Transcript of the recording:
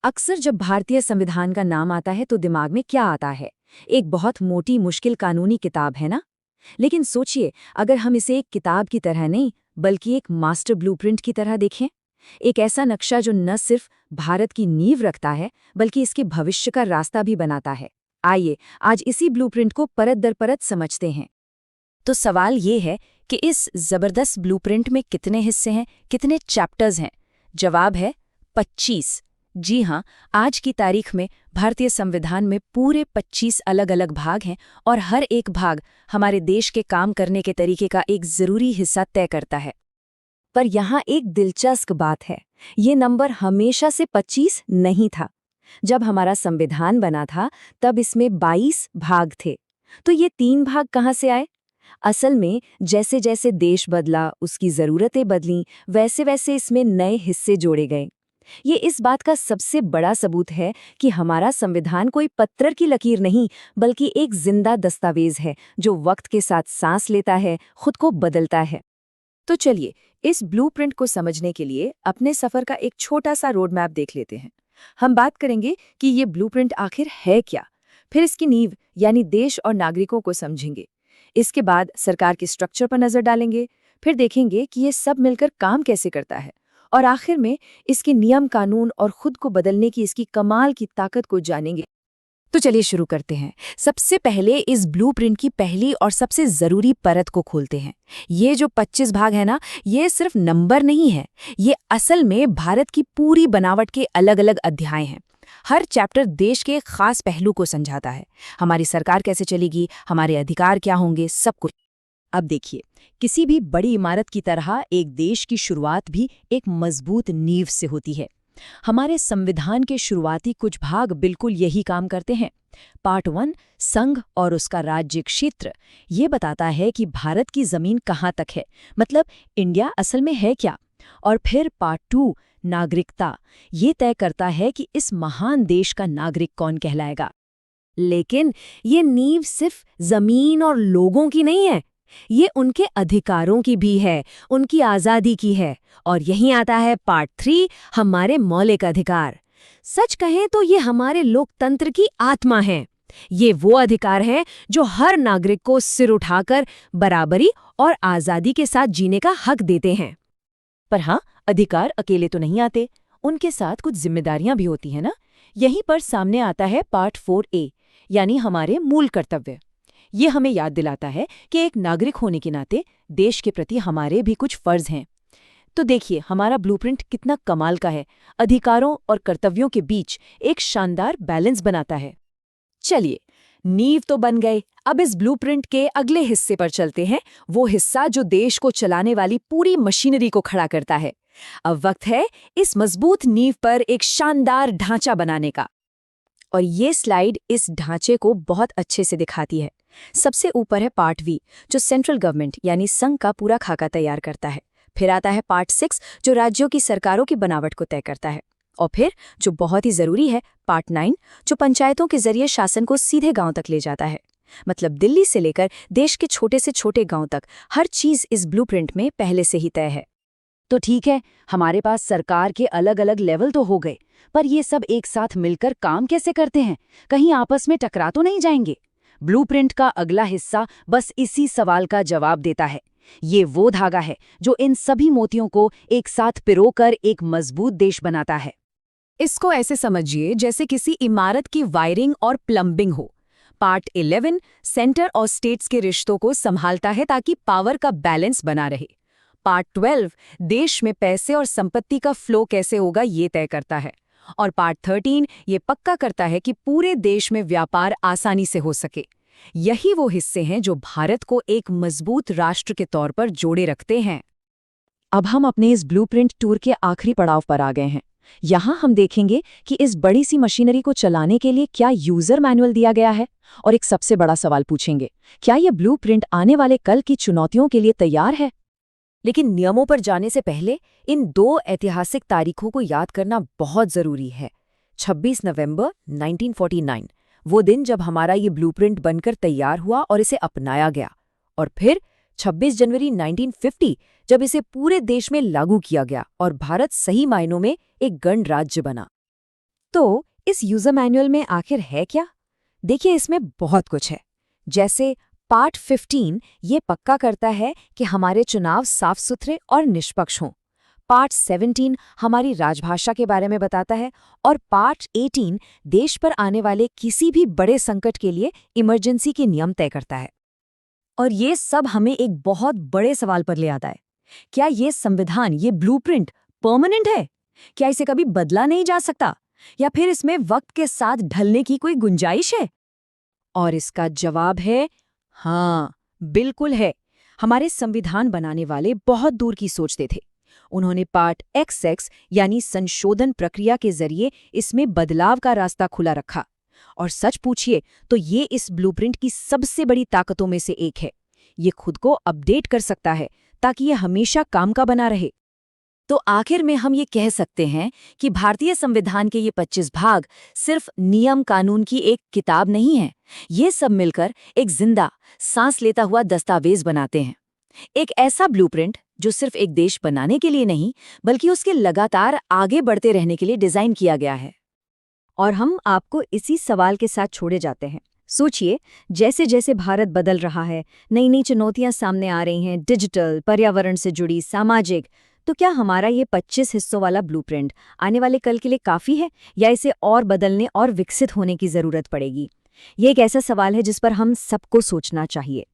अक्सर जब भारतीय संविधान का नाम आता है तो दिमाग में क्या आता है? एक बहुत मोटी मुश्किल कानूनी किताब है ना? लेकिन सोचिए, अगर हम इसे एक किताब की तरह नहीं बल्कि एक मास्टर ब्लूप्रिंट की तरह देखें। एक ऐसा नक्शा जो न सिर्फ भारत की नींव रखता है बल्कि इसके भविष्य का रास्ता भी बनाता है। आइए आज इसी ब्लूप्रिंट को परत दर परत समझते हैं। तो सवाल ये है कि इस जबरदस्त ब्लूप्रिंट में कितने हिस्से हैं, कितने चैप्टर्स हैं? जवाब है 25। जी हाँ, आज की तारीख में भारतीय संविधान में पूरे 25 अलग अलग भाग हैं और हर एक भाग हमारे देश के काम करने के तरीके का एक जरूरी हिस्सा तय करता है। पर यहाँ एक दिलचस्प बात है, ये नंबर हमेशा से 25 नहीं था। जब हमारा संविधान बना था तब इसमें 22 भाग थे। तो ये 3 भाग कहाँ से आए? असल में जैसे जैसे देश बदला, उसकी ज़रूरतें बदलीं, वैसे वैसे इसमें नए हिस्से जोड़े गए। ये इस बात का सबसे बड़ा सबूत है कि हमारा संविधान कोई पत्थर की लकीर नहीं बल्कि एक जिंदा दस्तावेज है जो वक्त के साथ सांस लेता है, खुद को बदलता है। तो चलिए इस ब्लूप्रिंट को समझने के लिए अपने सफर का एक छोटा सा रोड मैप देख लेते हैं। हम बात करेंगे कि ये ब्लूप्रिंट आखिर है क्या, फिर इसकी नींव यानी देश और नागरिकों को समझेंगे। इसके बाद सरकार के स्ट्रक्चर पर नजर डालेंगे, फिर देखेंगे कि ये सब मिलकर काम कैसे करता है, और आखिर में इसके नियम कानून और खुद को बदलने की इसकी कमाल की ताकत को जानेंगे। तो चलिए शुरू करते हैं। सबसे पहले इस ब्लूप्रिंट की पहली और सबसे जरूरी परत को खोलते हैं। ये जो 25 भाग है ना, ये सिर्फ नंबर नहीं है, ये असल में भारत की पूरी बनावट के अलग अलग अध्याय हैं। हर चैप्टर देश के एक खास पहलू को समझाता है। हमारी सरकार कैसे चलेगी, हमारे अधिकार क्या होंगे, सब कुछ। अब देखिए, किसी भी बड़ी इमारत की तरह एक देश की शुरुआत भी एक मजबूत नींव से होती है। हमारे संविधान के शुरुआती कुछ भाग बिल्कुल यही काम करते हैं। पार्ट 1 संघ और उसका राज्य क्षेत्र, ये बताता है कि भारत की जमीन कहाँ तक है, मतलब इंडिया असल में है क्या। और फिर पार्ट 2 नागरिकता, ये तय करता है कि इस महान देश का नागरिक कौन कहलाएगा। लेकिन ये नींव सिर्फ जमीन और लोगों की नहीं है, ये उनके अधिकारों की भी है, उनकी आज़ादी की है। और यहीं आता है पार्ट 3 हमारे मौलिक अधिकार। सच कहें तो ये हमारे लोकतंत्र की आत्मा है। ये वो अधिकार हैं जो हर नागरिक को सिर उठाकर बराबरी और आज़ादी के साथ जीने का हक देते हैं। पर हाँ, अधिकार अकेले तो नहीं आते, उनके साथ कुछ जिम्मेदारियां भी होती हैं ना। यहीं पर सामने आता है पार्ट 4A, यानी हमारे मूल कर्तव्य। ये हमें याद दिलाता है कि एक नागरिक होने के नाते देश के प्रति हमारे भी कुछ फर्ज हैं। तो देखिए हमारा ब्लूप्रिंट कितना कमाल का है, अधिकारों और कर्तव्यों के बीच एक शानदार बैलेंस बनाता है। चलिए, नींव तो बन गए, अब इस ब्लूप्रिंट के अगले हिस्से पर चलते हैं, वो हिस्सा जो देश को चलाने वाली पूरी मशीनरी को खड़ा करता है। अब वक्त है इस मजबूत नींव पर एक शानदार ढांचा बनाने का। और ये स्लाइड इस ढांचे को बहुत अच्छे से दिखाती है। सबसे ऊपर है पार्ट वी, जो सेंट्रल गवर्नमेंट यानी संघ का पूरा खाका तैयार करता है। फिर आता है पार्ट 6, जो राज्यों की सरकारों की बनावट को तय करता है। और फिर जो बहुत ही जरूरी है पार्ट 9, जो पंचायतों के जरिए शासन को सीधे गांव तक ले जाता है। मतलब दिल्ली से लेकर देश के छोटे से छोटे गांव तक हर चीज इस ब्लूप्रिंट में पहले से ही तय है। तो ठीक है, हमारे पास सरकार के अलग अलग लेवल तो हो गए, पर ये सब एक साथ मिलकर काम कैसे करते हैं? कहीं आपस में टकरा तो नहीं जाएंगे? ब्लूप्रिंट का अगला हिस्सा बस इसी सवाल का जवाब देता है। ये वो धागा है जो इन सभी मोतियों को एक साथ पिरोकर एक मजबूत देश बनाता है। इसको ऐसे समझिए जैसे किसी इमारत की वायरिंग और प्लम्बिंग हो। पार्ट 11 सेंटर और स्टेट्स के रिश्तों को संभालता है ताकि पावर का बैलेंस बना रहे। पार्ट 12 देश में पैसे और संपत्ति का फ्लो कैसे होगा ये तय करता है। और पार्ट 13 ये पक्का करता है कि पूरे देश में व्यापार आसानी से हो सके। यही वो हिस्से हैं जो भारत को एक मजबूत राष्ट्र के तौर पर जोड़े रखते हैं। अब हम अपने इस ब्लूप्रिंट टूर के आखिरी पड़ाव पर आ गए हैं। यहाँ हम देखेंगे कि इस बड़ी सी मशीनरी को चलाने के लिए क्या यूजर मैनुअल दिया गया है, और एक सबसे बड़ा सवाल पूछेंगे, क्या ये ब्लूप्रिंट आने वाले कल की चुनौतियों के लिए तैयार है? लेकिन नियमों पर जाने से पहले इन 2 ऐतिहासिक तारीखों को याद करना बहुत जरूरी है। 26 नवंबर 1949, वो दिन जब हमारा ये ब्लूप्रिंट बनकर तैयार हुआ और इसे अपनाया गया। और फिर 26 जनवरी 1950, जब इसे पूरे देश में लागू किया गया और भारत सही मायनों में एक गणराज्य बना। तो इस यूजर मैनुअल में आखिर है क्या? देखिए, इसमें बहुत कुछ है। जैसे पार्ट 15 ये पक्का करता है कि हमारे चुनाव साफ सुथरे और निष्पक्ष हों। पार्ट 17 हमारी राजभाषा के बारे में बताता है और पार्ट 18 देश पर आने वाले किसी भी बड़े संकट के लिए इमरजेंसी के नियम तय करता है। और ये सब हमें एक बहुत बड़े सवाल पर ले आता है। क्या ये संविधान, ये ब्लूप्रिंट परमानेंट है? क्या इसे कभी बदला नहीं जा सकता? या फिर इसमें वक्त के साथ ढलने की कोई गुंजाइश है? और इसका जवाब है हाँ, बिल्कुल है। हमारे संविधान बनाने वाले बहुत दूर की सोचते थे। उन्होंने पार्ट XX यानी संशोधन प्रक्रिया के जरिए इसमें बदलाव का रास्ता खुला रखा। और सच पूछिए तो ये इस ब्लूप्रिंट की सबसे बड़ी ताकतों में से एक है। ये खुद को अपडेट कर सकता है ताकि ये हमेशा काम का बना रहे। तो आखिर में हम ये कह सकते हैं कि भारतीय संविधान के ये 25 भाग सिर्फ नियम कानून की एक किताब नहीं है। ये सब मिलकर एक जिंदा, सांस लेता हुआ दस्तावेज बनाते हैं। एक ऐसा ब्लूप्रिंट जो सिर्फ एक देश बनाने के लिए नहीं, बल्कि उसके लगातार आगे बढ़ते रहने के लिए डिजाइन किया गया है। और हम आपको इसी सवाल के साथ छोड़े जाते हैं। सोचिए, जैसे जैसे भारत बदल रहा है, नई नई चुनौतियां सामने आ रही हैं, डिजिटल, पर्यावरण से जुड़ी, सामाजिक, तो क्या हमारा ये 25 हिस्सों वाला ब्लूप्रिंट आने वाले कल के लिए काफ़ी है, या इसे और बदलने और विकसित होने की ज़रूरत पड़ेगी? ये एक ऐसा सवाल है जिस पर हम सबको सोचना चाहिए।